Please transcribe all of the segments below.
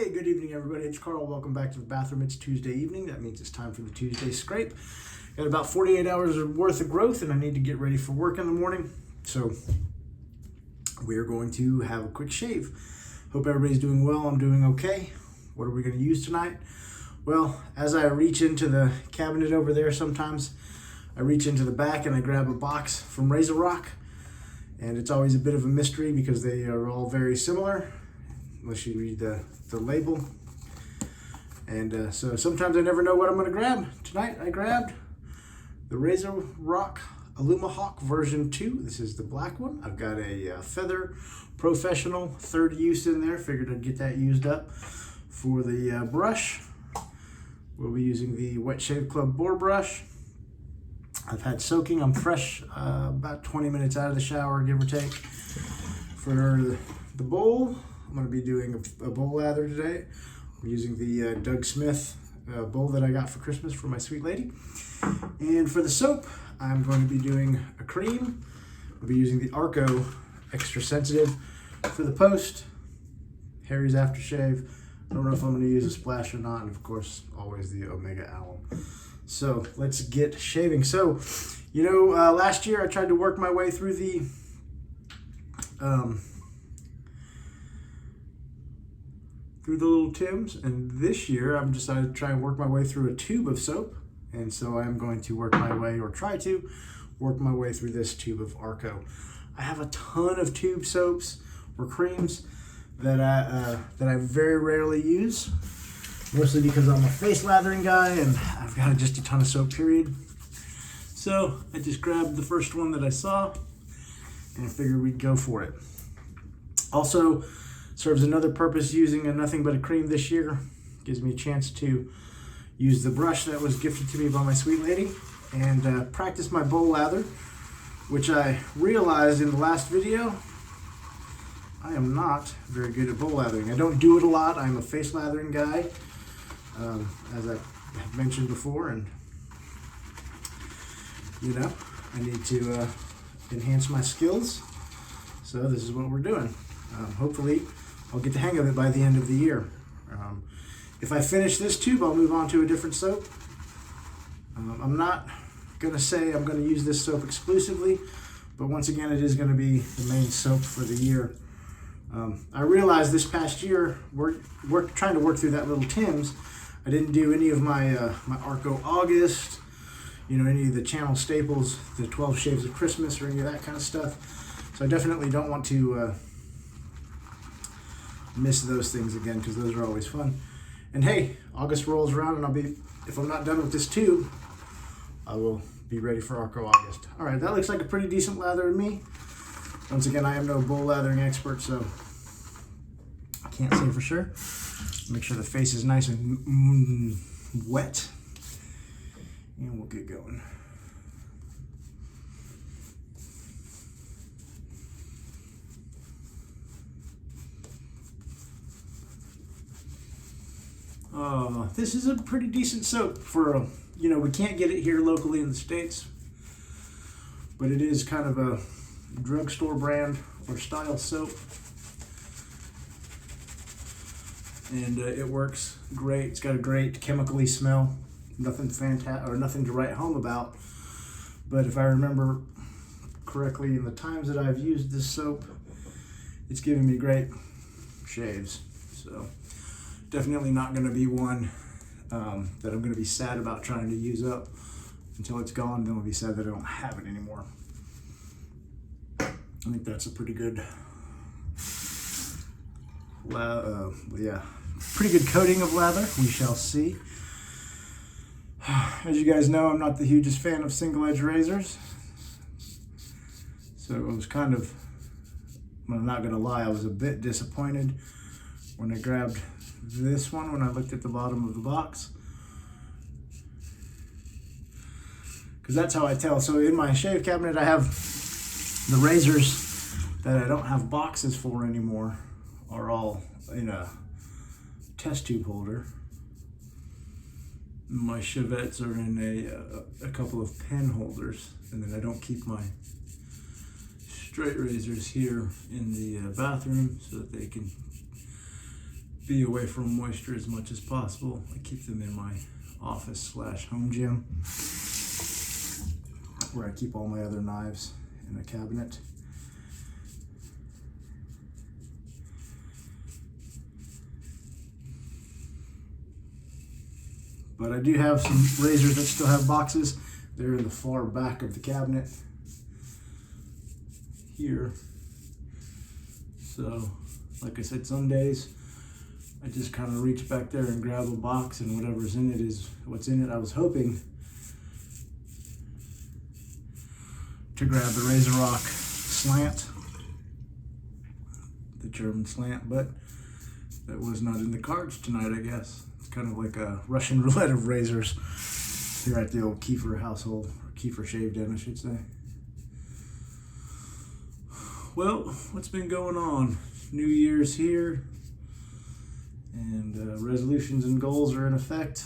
Hey, good evening, everybody. It's Carl. Welcome back to the bathroom. It's Tuesday evening. That means it's time for the Tuesday scrape. Got about 48 hours worth of growth, and I need to get ready for work in the morning. So we're going to have a quick shave. Hope everybody's doing well. I'm doing okay. What are we going to use tonight? Well, as I reach into the cabinet over there, sometimes I reach into the back and I grab a box from RazoRock. And it's always a bit of a mystery because they are all very similar, unless you read the label. And so sometimes I never know what I'm going to grab. Tonight I grabbed the RazoRock Hawk version 2. This is the black one. I've got a Feather Professional third use in there. Figured I'd get that used up. For the brush, we'll be using the Wet Shave Club Boar brush. I've had soaking. I'm fresh, about 20 minutes out of the shower, give or take. For the bowl, I'm going to be doing a bowl lather today. I'm using the Doug Smith bowl that I got for Christmas for my sweet lady. And for the soap, I'm going to be doing a cream. I'll be using the Arco Extra Sensitive. For the post, Harry's aftershave. I don't know if I'm going to use a splash or not. And of course, always the Omega Alum. So let's get shaving. So, you know, last year I tried to work my way through the little Tims, and this year I've decided to try and work my way through a tube of soap. And so I'm going to work my way, or try to work my way through this tube of Arco. I have a ton of tube soaps or creams that I very rarely use. Mostly because I'm a face lathering guy and I've got just a ton of soap, period. So I just grabbed the first one that I saw and I figured we'd go for it. Also serves another purpose using a nothing but a cream this year. Gives me a chance to use the brush that was gifted to me by my sweet lady and practice my bowl lather, which I realized in the last video, I am not very good at bowl lathering. I don't do it a lot. I'm a face lathering guy. As I have mentioned before, and you know, I need to enhance my skills. So this is what we're doing. Hopefully I'll get the hang of it by the end of the year. If I finish this tube, I'll move on to a different soap. I'm not gonna say I'm gonna use this soap exclusively, but once again, it is gonna be the main soap for the year. I realized this past year, we're trying to work through that little Tims. I didn't do any of my my Arco August, you know, any of the channel staples, the 12 Shaves of Christmas or any of that kind of stuff. So I definitely don't want to miss those things again, because those are always fun. And hey, August rolls around and if I'm not done with this tube, I will be ready for Arco August. All right, that looks like a pretty decent lather to me. Once again, I am no bowl lathering expert, so I can't say for sure. Make sure the face is nice and wet, and we'll get going. This is a pretty decent soap for, you know, we can't get it here locally in the States, but it is kind of a drugstore brand or style soap. And it works great. It's got a great chemically smell. Nothing fantastic or nothing to write home about. But if I remember correctly, in the times that I've used this soap, it's given me great shaves. So definitely not going to be one that I'm going to be sad about trying to use up until it's gone. Then I'll be sad that I don't have it anymore. I think that's a pretty good, pretty good coating of lather. We shall see. As you guys know, I'm not the hugest fan of single edge razors. So it was kind of, I'm not gonna lie, I was a bit disappointed when I grabbed this one when I looked at the bottom of the box. Because that's how I tell. So in my shave cabinet, I have the razors that I don't have boxes for anymore are all in a test tube holder. My Chevettes are in a couple of pen holders, and then I don't keep my straight razors here in the bathroom so that they can be away from moisture as much as possible. I keep them in my office/home gym, where I keep all my other knives in a cabinet. But I do have some razors that still have boxes. They're in the far back of the cabinet here. So, like I said, some days I just kind of reach back there and grab a box, and whatever's in it is what's in it. I was hoping to grab the RazoRock slant, the German slant, but that was not in the cards tonight, I guess. It's kind of like a Russian roulette of razors here at the old Kiefer household, or Kiefer Shave Den, I should say. Well, what's been going on? New Year's here, and resolutions and goals are in effect.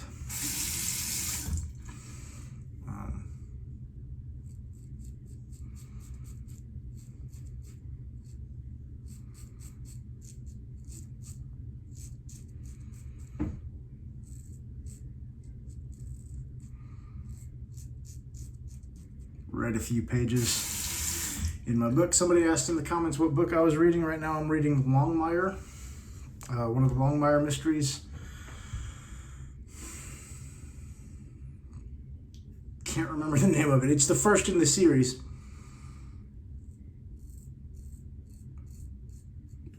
Read a few pages in my book. Somebody asked in the comments what book I was reading. Right now I'm reading Longmire, one of the Longmire mysteries. Can't remember the name of it. It's the first in the series,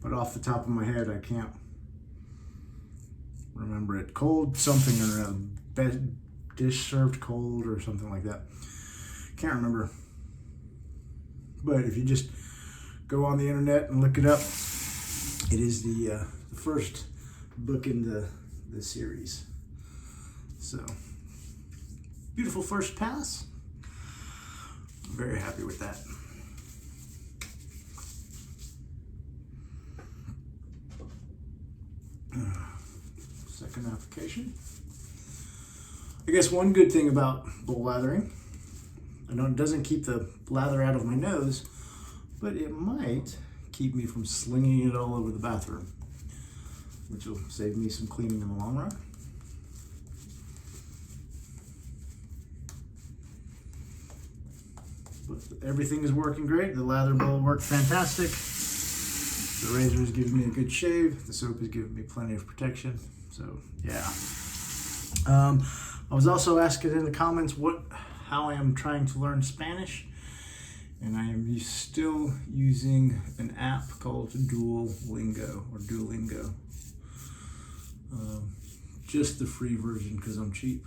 but off the top of my head I can't remember it. Cold something, or a dish served cold or something like that. Can't remember. But if you just go on the internet and look it up, it is the first book in the series. So, beautiful first pass. I'm very happy with that. Second application. I guess one good thing about bowl lathering, I know it doesn't keep the lather out of my nose, but it might keep me from slinging it all over the bathroom, which will save me some cleaning in the long run. But everything is working great. The lather bowl worked fantastic. The razor is giving me a good shave. The soap is giving me plenty of protection. So yeah. I was also asking in the comments how I am trying to learn Spanish, and I am still using an app called Duolingo, or Duolingo. Just the free version because I'm cheap.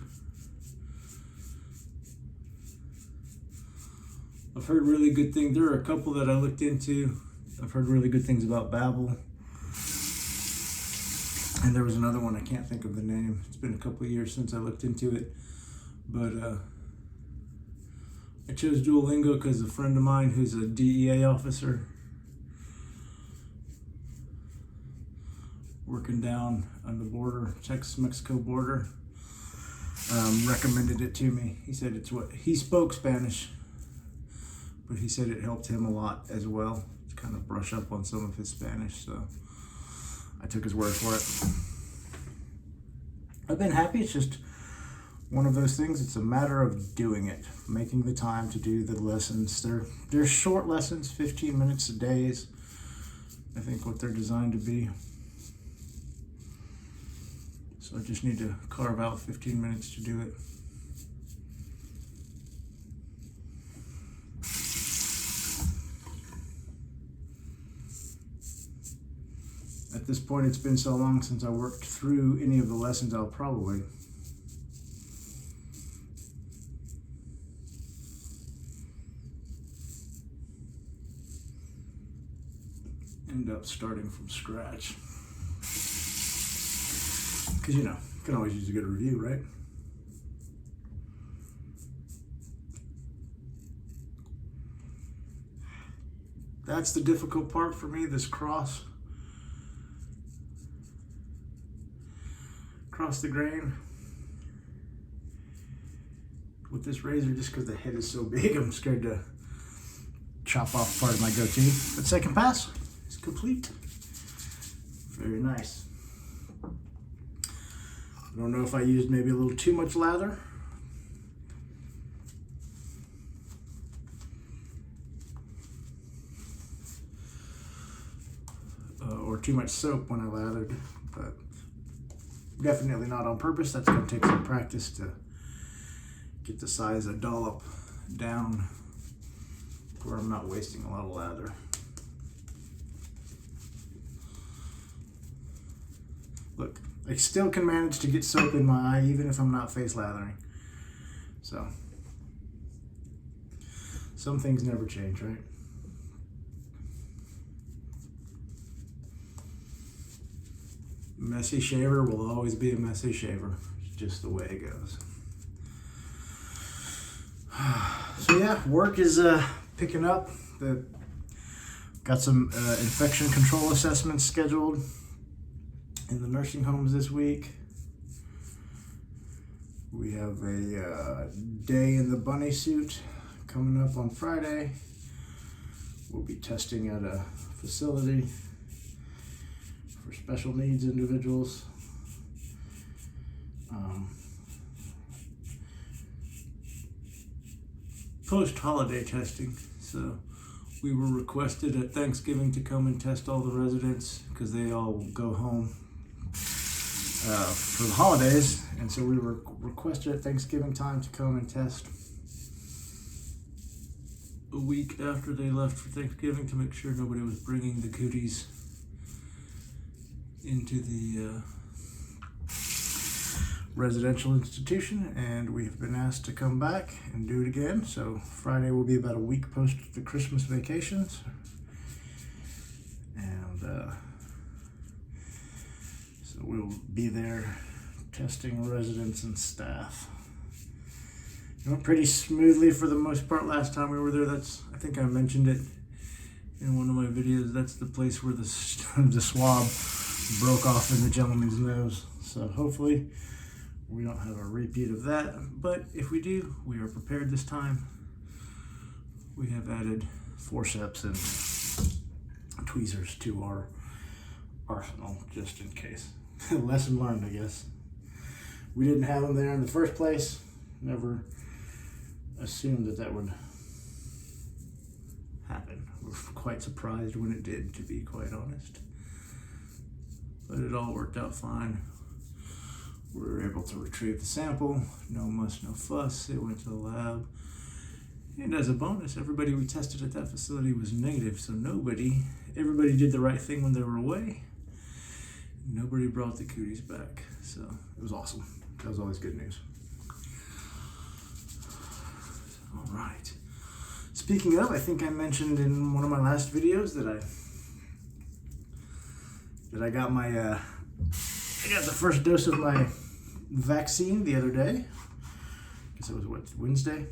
I've heard really good things. There are a couple that I looked into. I've heard really good things about Babbel. And there was another one, I can't think of the name. It's been a couple of years since I looked into it. But I chose Duolingo because a friend of mine who's a DEA officer working down on the border, Texas-Mexico border, recommended it to me. He said he spoke Spanish, but he said it helped him a lot as well to kind of brush up on some of his Spanish, so I took his word for it. I've been happy. It's just one of those things. It's a matter of doing it, making the time to do the lessons. They're short lessons, 15 minutes a day is, I think, what they're designed to be. So I just need to carve out 15 minutes to do it. At this point, it's been so long since I worked through any of the lessons, I'll probably end up starting from scratch. Because, you can always use a good review, right? That's the difficult part for me, this cross the grain with this razor, just because the head is so big. I'm scared to chop off part of my goatee. But second pass is complete. Very nice. I don't know if I used maybe a little too much lather. Or too much soap when I lathered, but definitely not on purpose. That's going to take some practice to get the size of dollop down where I'm not wasting a lot of lather. Look, I still can manage to get soap in my eye even if I'm not face lathering. So, some things never change, right? Messy shaver will always be a messy shaver. It's just the way it goes. So yeah, work is picking up. Got some infection control assessments scheduled in the nursing homes this week. We have a day in the bunny suit coming up on Friday. We'll be testing at a facility for special needs individuals. Post-holiday testing. So we were requested at Thanksgiving to come and test all the residents because they all go home for the holidays, and so we were requested at Thanksgiving time to come and test a week after they left for Thanksgiving to make sure nobody was bringing the cooties into the residential institution, and we've been asked to come back and do it again. So Friday will be about a week post the Christmas vacations, and so we'll be there testing residents and staff. It went pretty smoothly for the most part last time we were there. I think I mentioned it in one of my videos. That's the place where the swab broke off in the gentleman's nose. So hopefully we don't have a repeat of that, but if we do, we are prepared this time. We have added forceps and tweezers to our arsenal just in case. Lesson learned, I guess. We didn't have them there in the first place. Never assumed that would happen. We were quite surprised when it did, to be quite honest. But it all worked out fine. We were able to retrieve the sample, no muss, no fuss. It went to the lab. And as a bonus, everybody we tested at that facility was negative, so everybody did the right thing when they were away. Nobody brought the cooties back, so it was awesome. That was always good news. All right. Speaking of, I think I mentioned in one of my last videos that I got I got the first dose of my vaccine the other day. I guess it was Wednesday.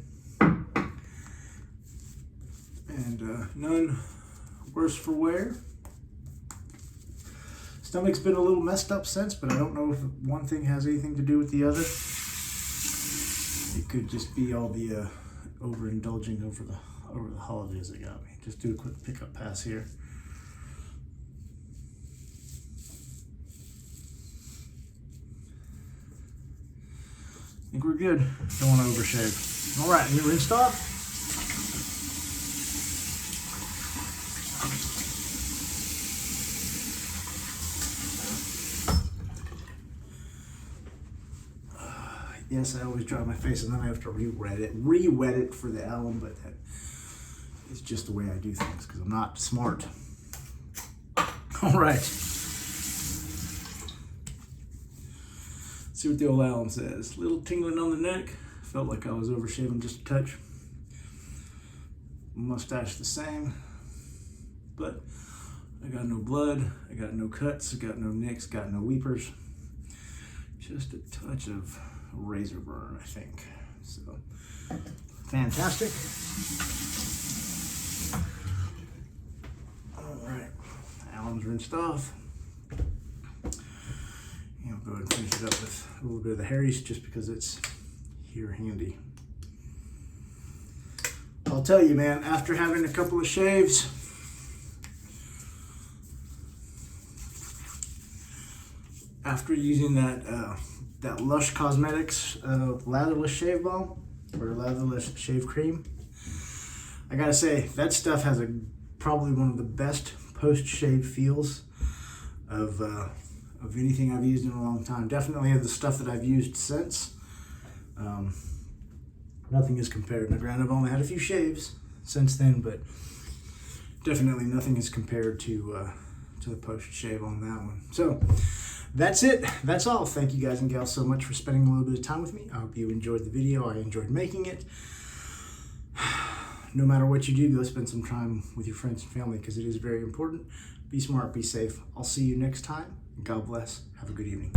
And none worse for wear. Stomach's been a little messed up since, but I don't know if one thing has anything to do with the other. It could just be all the overindulging over the holidays that got me. Just do a quick pickup pass here. I think we're good. Don't want to overshave. All right, you rinsed off. Yes, I always dry my face and then I have to re-wet it for the alum, but that is just the way I do things because I'm not smart. All right. See what the old alum says. Little tingling on the neck. Felt like I was overshaving just a touch. Mustache the same. But I got no blood. I got no cuts. I got no nicks. Got no weepers. Just a touch of razor burn, I think. So, fantastic. All right. Alum's rinsed off. I'll go ahead and finish it up with a little bit of the Harry's just because it's here handy. I'll tell you, man, after having a couple of shaves, after using that Lush Cosmetics latherless shave balm or latherless shave cream, I gotta say that stuff has probably one of the best post-shave feels of anything I've used in a long time. Definitely of the stuff that I've used since. Nothing is compared. Now, granted, I've only had a few shaves since then, but definitely nothing is compared to the post-shave on that one. So that's it. That's all. Thank you guys and gals so much for spending a little bit of time with me. I hope you enjoyed the video. I enjoyed making it. No matter what you do, go spend some time with your friends and family because it is very important. Be smart, be safe. I'll see you next time. God bless. Have a good evening.